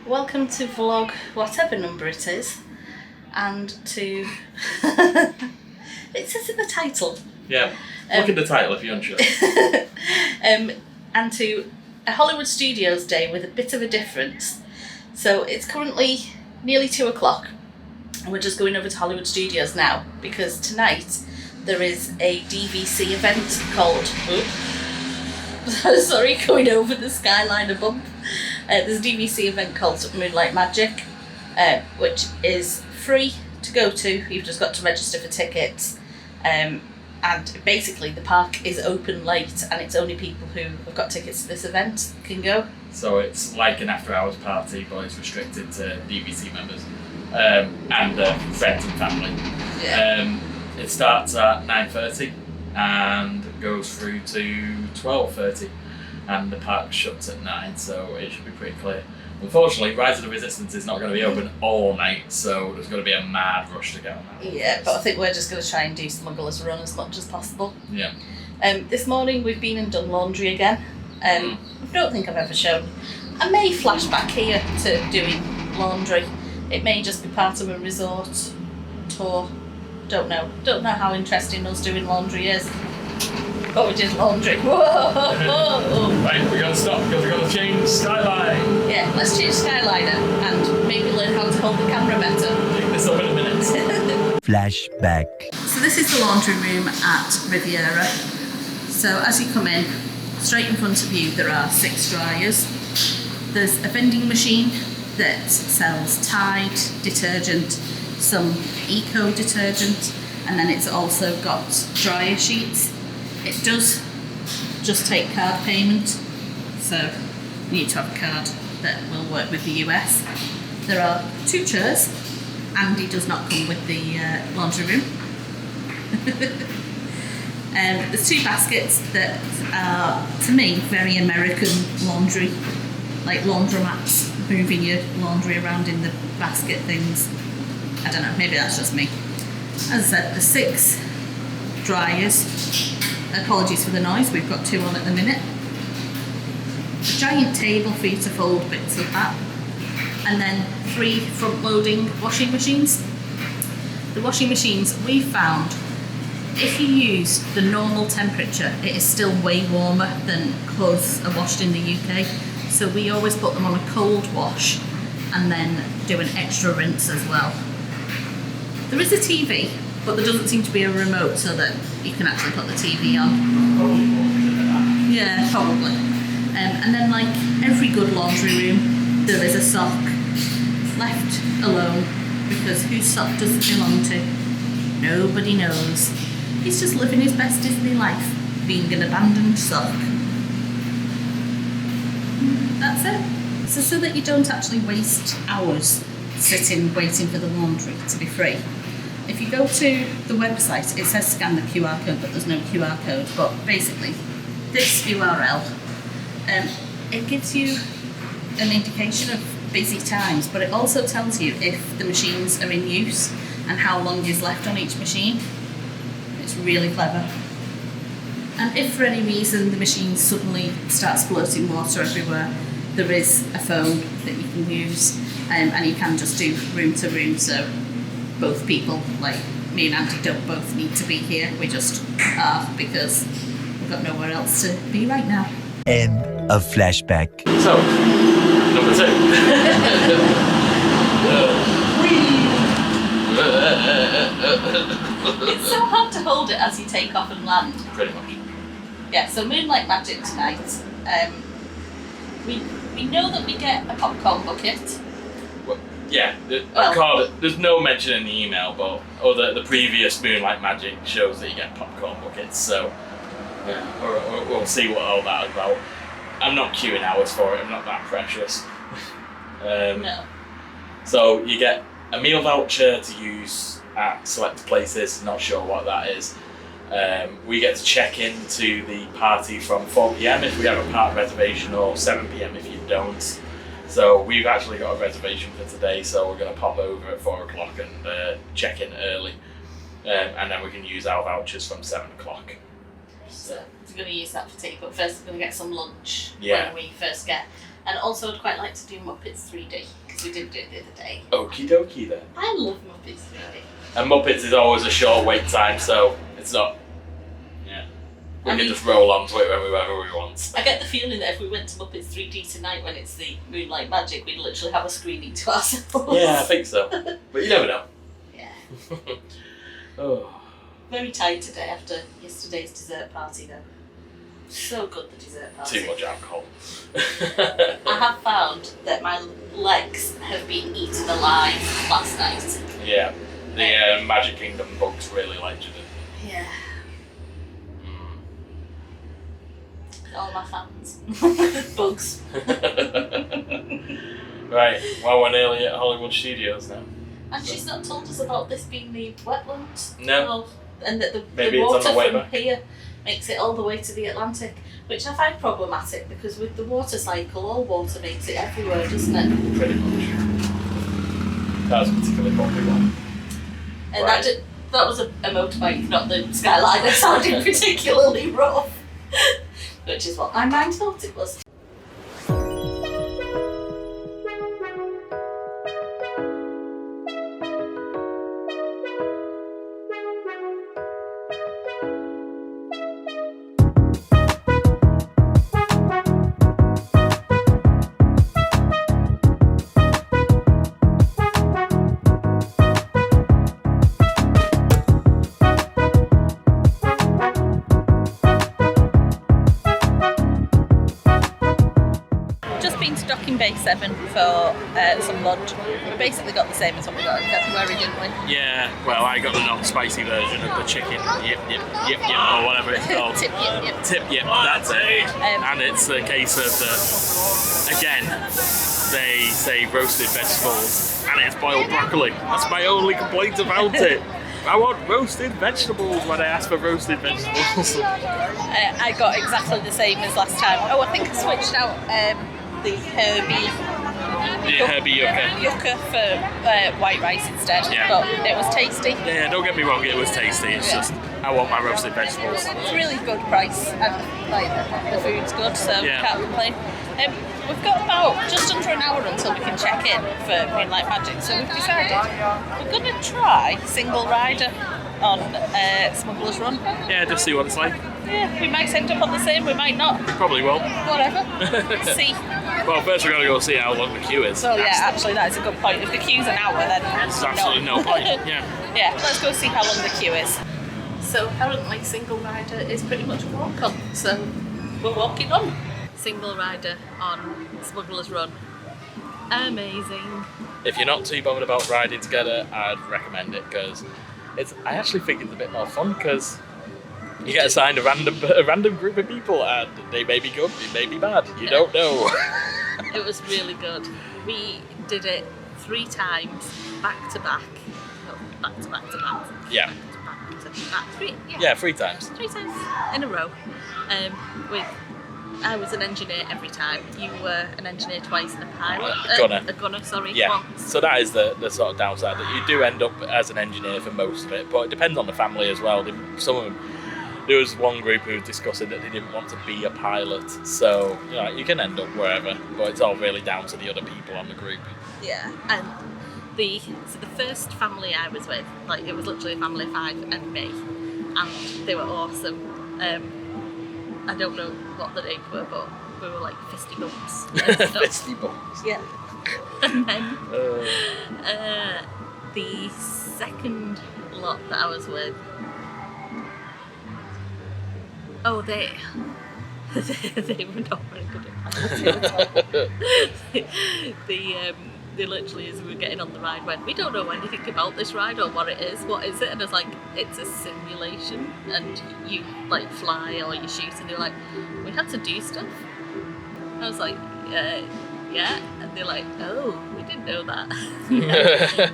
Welcome to vlog whatever number it is, and to it says in the title. Yeah, look at the title if you're unsure. And to a Hollywood Studios day with a bit of a difference. So it's currently nearly 2:00, and we're just going over to Hollywood Studios now because tonight there is a DVC event called. Sorry, going over the Skyliner bump. There's a DVC event called Moonlight Magic, which is free to go to. You've just got to register for tickets. And basically the park is open late and it's only people who have got tickets to this event can go. So it's like an after hours party, but it's restricted to DVC members and friends and family. Yeah. It starts at 9:30 and goes through to 12:30, and the park shuts at 9, so it should be pretty clear. Unfortunately, Rise of the Resistance is not going to be open all night, so there's going to be a mad rush to get on that. Yeah, but I think we're just going to try and do Smuggler's Run as much as possible. Yeah. This morning we've been and done laundry again. I don't think I've ever shown. I may flashback here to doing laundry. It may just be part of a resort tour. Don't know how interesting us doing laundry is. But we did laundry. Whoa! Right, we got to stop because we got to change skyline. Yeah, let's change Skyliner and maybe learn how to hold the camera better. Pick this up in a minute. Flashback. So this is the laundry room at Riviera. So as you come in, straight in front of you there are 6 dryers. There's a vending machine that sells Tide detergent, some eco detergent, and then it's also got dryer sheets. It does just take card payment, so you need to have a card that will work with the US. There are 2 chairs. Andy does not come with the laundry room. There's 2 baskets that are, to me, very American laundry, like laundromats, moving your laundry around in the basket things. I don't know, maybe that's just me. As I said, the 6 dryers. Apologies for the noise, we've got 2 on at the minute. A giant table for you to fold bits of that. And then 3 front-loading washing machines. The washing machines we found, if you use the normal temperature, it is still way warmer than clothes are washed in the UK. So we always put them on a cold wash and then do an extra rinse as well. There is a TV, but there doesn't seem to be a remote so that you can actually put the TV on. Yeah, probably. And then, like every good laundry room, there is a sock left alone because whose sock does it belong to? Nobody knows. He's just living his best Disney life, being an abandoned sock. That's it. So that you don't actually waste hours sitting waiting for the laundry to be free. If you go to the website, it says scan the QR code, but there's no QR code. But basically, this URL, it gives you an indication of busy times, but it also tells you if the machines are in use and how long is left on each machine. It's really clever. And if for any reason the machine suddenly starts splurting water everywhere, there is a phone that you can use, and you can just do room to room, so both people, like me and Andy, don't both need to be here. We just are because we've got nowhere else to be right now. End of flashback. So, number 2. It's so hard to hold it as you take off and land. Pretty much. Yeah, so Moonlight Magic tonight. We know that we get a popcorn bucket. Yeah, Well- there's no mention in the email, but the previous Moonlight Magic shows that you get popcorn buckets, so yeah, we'll see what all that is about. I'm not queuing hours for it, I'm not that precious. No. So you get a meal voucher to use at select places, not sure what that is. We get to check into the party from 4 PM if we have a park reservation, or 7 PM if you don't. So we've actually got a reservation for today, so we're going to pop over at 4:00 and check in early, and then we can use our vouchers from 7:00. So we're going to use that for tea, but first we're going to get some lunch Yeah. when we first get. And also I'd quite like to do Muppets 3D, because we did do it the other day. Okie dokie then. I love Muppets 3D. And Muppets is always a short wait time, so it's not... Yeah. We can just roll on to it whenever we want. I get the feeling that if we went to Muppets 3D tonight when it's the Moonlight Magic, we'd literally have a screening to ourselves. Yeah, I think so. But you never know. Yeah. Oh. Very tired today after yesterday's dessert party though. So good, the dessert party. Too much alcohol. I have found that my legs have been eaten alive last night. Yeah. The Magic Kingdom bugs really liked you, didn't Yeah. All my fans. Bugs. Right, well, we're nearly at Hollywood Studios now. And she's not told us about this being the wetlands. No. And that the Maybe it's water on the way from back. here makes it all the way to the Atlantic, which I find problematic because with the water cycle, all water makes it everywhere, doesn't it? Pretty much. That was particularly popular. And Right. that was a motorbike, not the Skyliner sounding particularly rough. Which is what my mind thought it was. Bay 7 for some lunch. We basically got the same as what we got in February, didn't we? Yeah, well, I got the non-spicy version of the chicken yip, or whatever it's called. Tip yip. Tip yip, that's it. And it's a case of again, they say roasted vegetables and it's boiled broccoli. That's my only complaint about it. I want roasted vegetables when I ask for roasted vegetables. I got exactly the same as last time. Oh, I think I switched out the Herbie yucca for white rice instead, but it was tasty. Yeah, don't get me wrong, it was tasty. It's just I want my roasted vegetables. It's really good price and the food's good, so can't complain. We've got about just under an hour until we can check in for Moonlight Magic, so we've decided we're going to try single rider on Smuggler's Run. Yeah, just see what it's like. Yeah, we might end up on the same, we might not. Probably will. Whatever. See. Well, first we're going to go see how long the queue is. Well, yeah, actually that is a good point. If the queue's an hour, then there's absolutely no point. Yeah. Yeah, let's go see how long the queue is. So apparently single rider is pretty much a walk on, so we're walking on. Single rider on Smuggler's Run. Amazing. If you're not too bothered about riding together, I'd recommend it because I actually think it's a bit more fun because you get assigned a random group of people and they may be good, they may be bad. You don't know. It was really good. We did it 3 times back to back. No, back to back to back. Yeah. Back to back. 3 times. 3 times in a row. I was an engineer every time. You were an engineer twice and a pilot. A gunner, sorry. Yeah. Once. So that is the sort of downside that you do end up as an engineer for most of it, but it depends on the family as well. Some of them. There was one group who was discussing that they didn't want to be a pilot, so you can end up wherever, but it's all really down to the other people on the group. Yeah, and the first family I was with, it was literally a family of 5 and me, and they were awesome. I don't know what the names were, but we were like fisty bumps. Fisty bumps. Yeah. And then the second lot that I was with, they were not very good at piloting at all. They literally, as we were getting on the ride, went, "We don't know anything about this ride or what it is. What is it?" And I was like, "It's a simulation, and you fly or you shoot." And they were like, "We had to do stuff." I was like, "Yeah," and they're like, "Oh, we didn't know that."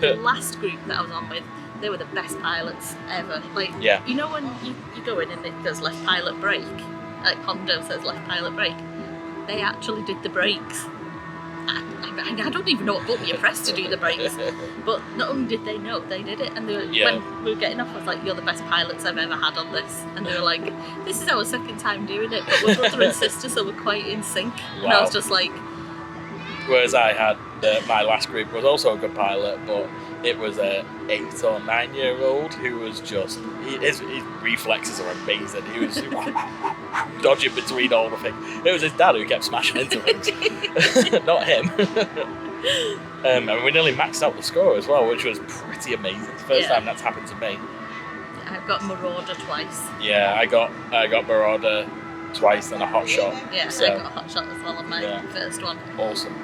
The last group that I was on with, they were the best pilots ever. You know when you go in and it goes left pilot brake, like Hondo says left pilot brake, they actually did the brakes. I don't even know what button you press to do the brakes, but not only did they know, they did it. And when we were getting off, I was like, "You're the best pilots I've ever had on this." And they were like, "This is our second time doing it, but we're brother and sister, so we're quite in sync." Wow. And I was just like, Whereas I had my last group was also a good pilot, but it was a 8 or 9 year old who was just his reflexes are amazing. He was dodging between all the things. It was his dad who kept smashing into things, not him. And we nearly maxed out the score as well, which was pretty amazing. It's the first time that's happened to me. I've got Marauder twice. Yeah, I got Marauder twice and a hot shot. Yeah, so, I got a hot shot as well on my first one. Awesome.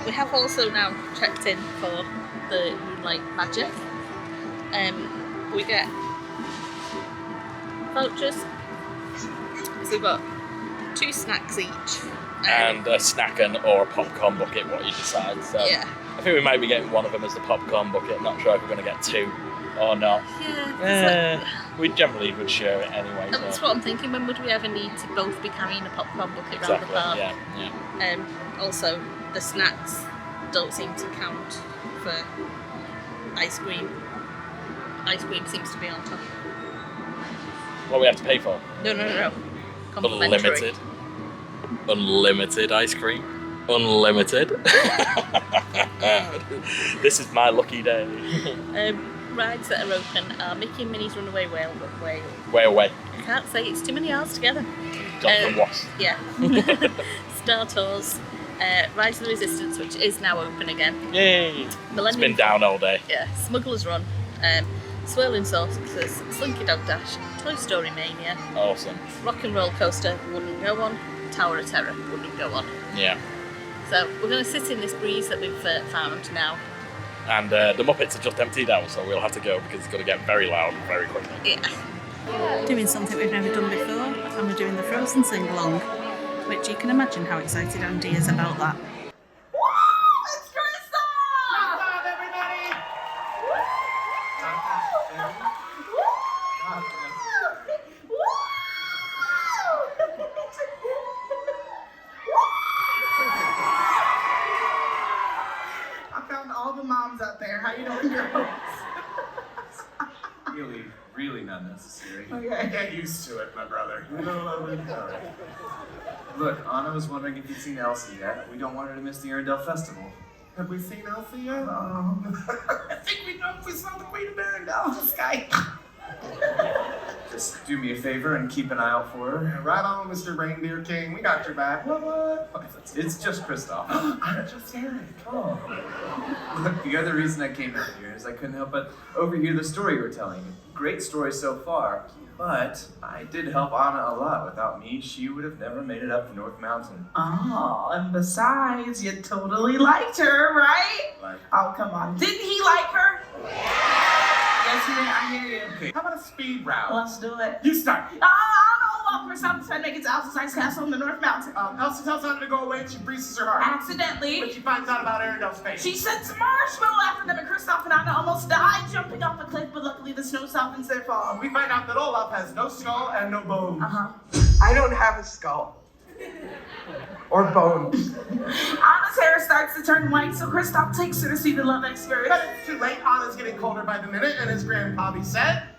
We have also now checked in for the Moonlight Magic. We get vouchers. So we've got 2 snacks each. And a snack or a popcorn bucket, what you decide. So yeah. I think we might be getting one of them as the popcorn bucket. Not sure if we're going to get 2 or not. Yeah. We generally would share it anyway. That's what I'm thinking. When would we ever need to both be carrying a popcorn bucket around the Exactly. park? Yeah. Also, the snacks don't seem to count for ice cream. Ice cream seems to be on top. What we have to pay for? No. Complimentary. Unlimited ice cream. Unlimited. This is my lucky day. Rides that are open are Mickey and Minnie's Runaway Whale. Way away. I can't say it's too many R's together. Dr. Wasp. Yeah. Star Tours. Rise of the Resistance, which is now open again. Yay! It's been down all day. Yeah. Smuggler's Run. Swirling Saucers. Slinky Dog Dash. Toy Story Mania. Awesome. Rock and Roll Coaster wouldn't go on. Tower of Terror wouldn't go on. Yeah. So we're going to sit in this breeze that we've found now. And the Muppets are just emptied out, so we'll have to go because it's going to get very loud very quickly. Yeah. Doing something we've never done before, and we're doing the Frozen sing-along, which you can imagine how excited Andy is about that. It's Kristoff! Everybody! I found all the moms out there. How you doing, girls? Really not necessary. Okay. Get used to it, my brother. Look, Anna was wondering if you'd seen Elsie yet. We don't want her to miss the Arendelle Festival. Have we seen Elsie yet? I think we know if we saw the Queen of Arendelle in the sky. Just do me a favor and keep an eye out for her. Right on, Mr. Reindeer King. We got your back. What? It's just Kristoff. I'm just Eric. Oh. Look, the other reason I came out here is I couldn't help but overhear the story you were telling. Great story so far, but I did help Anna a lot. Without me, she would have never made it up the North Mountain. Oh, and besides, you totally liked her, right? Oh, come on. Didn't he like her? Yes, he did. I hear you. Okay. How about a speed round? Let's do it. You start. I don't know. First time trying to make it to Elsie's Ice Castle in the North Mountain. Elsie tells Anna to go away and she freezes her heart. Accidentally. But she finds out about Arendelle's fate. She sends a marshmallow after them, and Kristoff and Anna almost died jumping off a cliff, but luckily the snow softens their fall. We find out that Olaf has no skull and no bones. I don't have a skull. Or bones. Anna's hair starts to turn white, so Kristoff takes her to see the love expert. But it's too late. Anna's getting colder by the minute, and as Grandpappy said,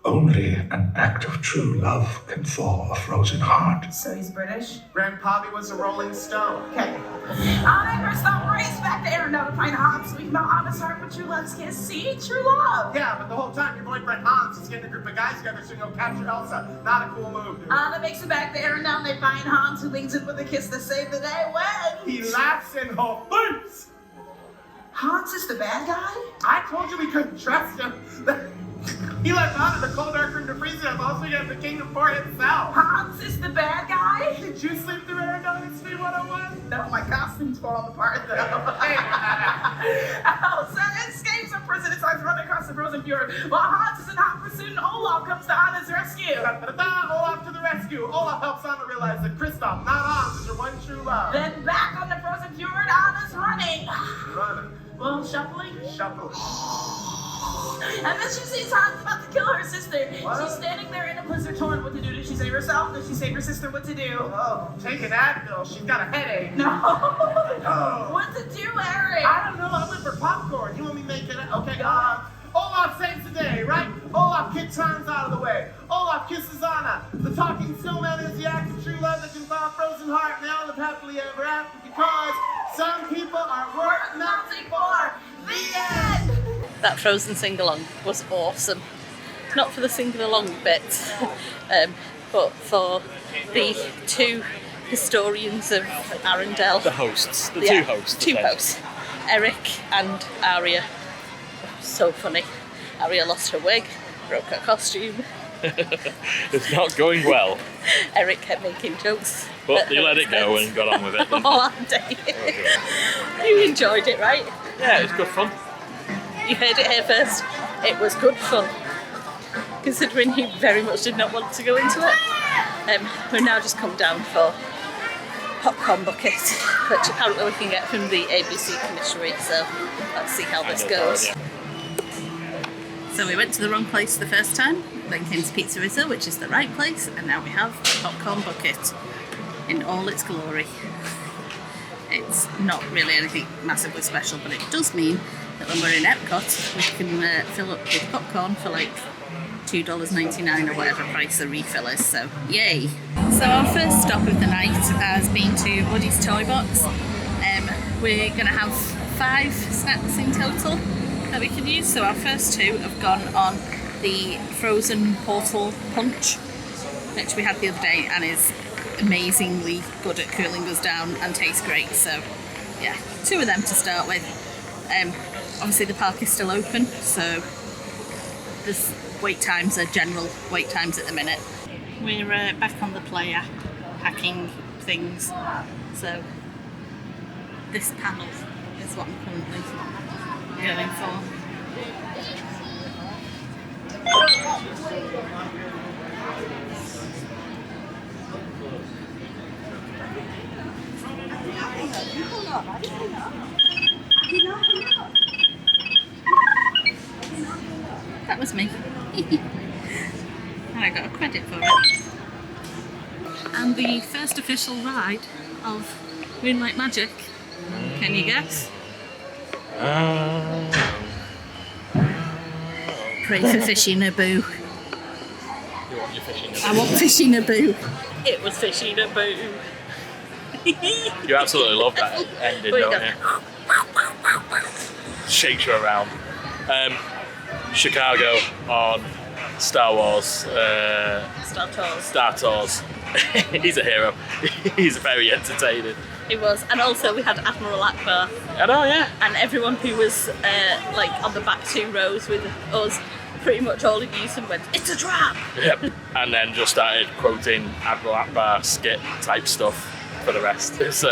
only an act of true love can thaw a frozen heart. So he's British? Grandpappy was a rolling stone. Okay. Anna and Kristoff race back to Arendelle to find Hans, so we can melt Anna's heart with true love's kiss. See? True love. Yeah, but the whole time your boyfriend Hans is getting a group of guys together so you can go capture Elsa. Not a cool move, dude. Anna makes it back to Arendelle and they find Hans, who leans in with a kiss to save the day when he laughs in her face. Hans is the bad guy? I told you we couldn't trust him. He left Anna the cold dark room to freeze him. Also, he has the kingdom for himself. Hans is the bad guy? Did you sleep through Arendelle History 101? No, my costume's falling apart though. Elsa escapes from prison and starts running across the frozen fjord. While Hans is in hot pursuit and Olaf comes to Anna's rescue. Olaf to the rescue. Olaf helps Anna realize that Kristoff, not Hans, is her one true love. Then back on the frozen fjord, Anna's running. Running. Well, shuffling. Shuffling. And then she sees Hans about to kill her sister. What? She's standing there in a blizzard torn. What to do? Does she save herself? Does she save her sister? What to do? Oh, take an Advil. She's got a headache. No. Oh. What to do, Eric? I don't know. I went for popcorn. You want me making it? Okay, Olaf saves the day, right? Olaf kicks Hans out of the way. Olaf kisses Anna. The talking snowman is the act of true love that can thaw a frozen heart. Now live happily ever after because Some people are worth nothing for. The end. That Frozen sing-along was awesome. Not for the sing-along bit, but for the two historians of Arundel. The hosts, the Yeah, two hosts. Two hosts, Eric and Aria. So funny. Aria lost her wig, broke her costume. It's not going well, Eric kept making jokes. but they let it go and got on with it. Oh, Andy. You enjoyed it, right? Yeah, it was good fun. You heard it here first. It was good fun. Considering he very much did not want to go into it. We've now just come down for popcorn bucket, which apparently we can get from the ABC commissary, so let's see how this goes. So we went to the wrong place the first time, then came to Pizzeria, which is the right place, and now we have a popcorn bucket in all its glory. It's not really anything massively special, but it does mean that when we're in Epcot, we can fill up with popcorn for like $2.99 or whatever price the refill is, so yay! So our first stop of the night has been to Woody's Toy Box. We're going to have 5 snacks in total that we can use, so our first 2 have gone on the Frozen Portal Punch, which we had the other day and is amazingly good at cooling us down and tastes great, so yeah, 2 of them to start with. Obviously the park is still open, so there's wait times are general wait times at the minute. We're back on the Play app, hacking things, so this panel is what I'm currently going for. That was me. And I got a credit for it. And the first official ride of Moonlight Magic, can you guess? Pray for Fishy Naboo. You want your fishing? I want Fishy Naboo. It was Fishy Naboo. You absolutely love that ending, We don't got- you? Shakes you around. Chicago on Star Wars. Star Tours. He's a hero. He's very entertaining. It was, and also we had Admiral Akbar, I know, yeah. and everyone who was like on the back 2 rows with us pretty much all in unison went, "It's a trap!" Yep. And then just started quoting Admiral Akbar skit type stuff for the rest. It's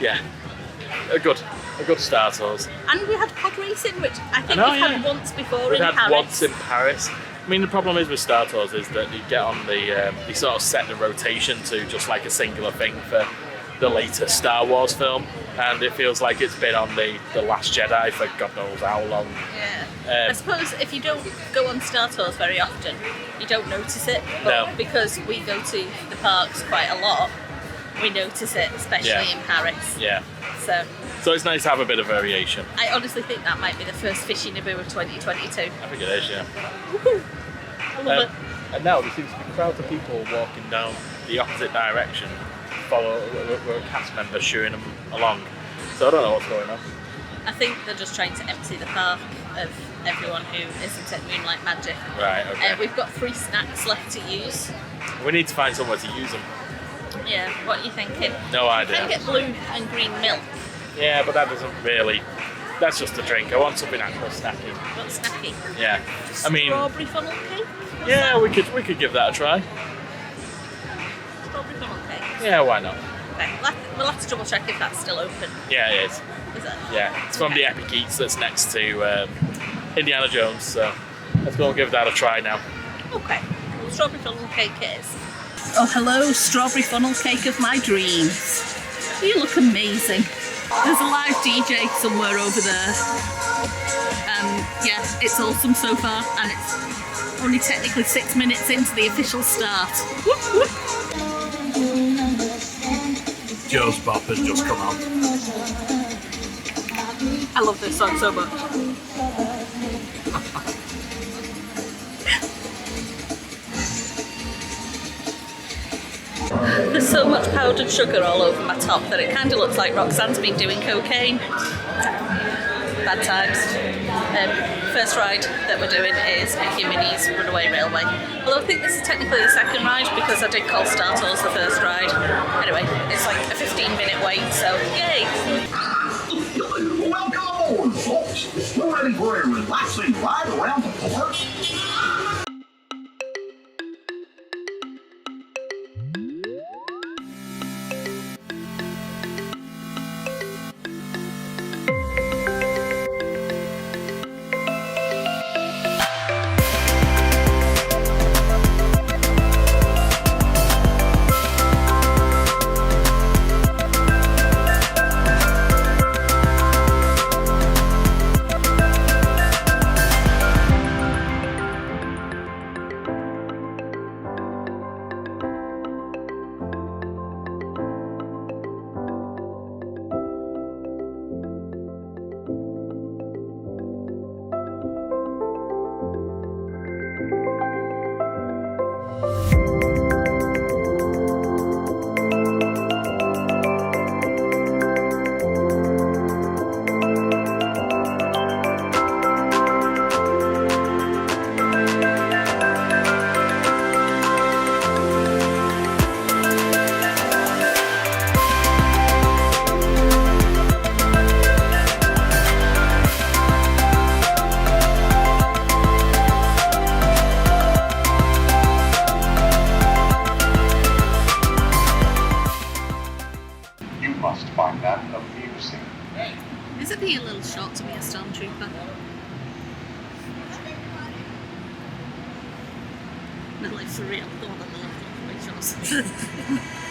yeah, a good Star Tours. And we had pod racing, which I think know, we've had once before We've in had Paris. once in Paris. I mean, the problem is with Star Tours is that you get on the, you sort of set the rotation to just like a singular thing for the latest Star Wars film, and it feels like it's been on the Last Jedi for God knows how long. Yeah. I suppose if you don't go on Star Tours very often, you don't notice it. But No. because we go to the parks quite a lot, we notice it, especially in Paris. Yeah. So So it's nice to have a bit of variation. I honestly think that might be the first Fishy Naboo of 2022. I think it is, yeah. Woohoo! I love it. And now there seems to be crowds of people walking down the opposite direction. We're a cast member shooing them along. So I don't know what's going on. I think they're just trying to empty the park of everyone who isn't at Moonlight Magic. Right, okay. We've got 3 snacks left to use. We need to find somewhere to use them. Yeah, what are you thinking? No You can idea. get blue and green milk. Yeah, but that doesn't really... That's just a drink. I want something actual snacky. What snacky? Yeah. I mean, Strawberry funnel cake? yeah, we could give that a try. Strawberry funnel cake. Yeah, why not? Okay, we'll have to double check if that's still open. Yeah, it is. Is it? Yeah, it's from the Epic Eats that's next to Indiana Jones, so let's go and give that a try now. Okay. Well, strawberry funnel cake it is. Oh, hello, strawberry funnel cake of my dreams. You look amazing. There's a live DJ somewhere over there. Yeah, it's awesome so far, and it's only technically 6 minutes into the official start. Whoop, whoop. Joe's Bop has just come on. I love this song so much. There's so much powdered sugar all over my top that it kind of looks like Roxanne's been doing cocaine. Bad times. First ride that we're doing is Mickey and Minnie's Runaway Railway. Although I think this is technically the second ride because I did call Star Tours the first ride. Anyway, it's like a 15-minute wait, so yay! Welcome aboard, folks. We're ready for a relaxing ride around the park. Is it be a little short to be a stormtrooper? No, like for real, the one on the left, not for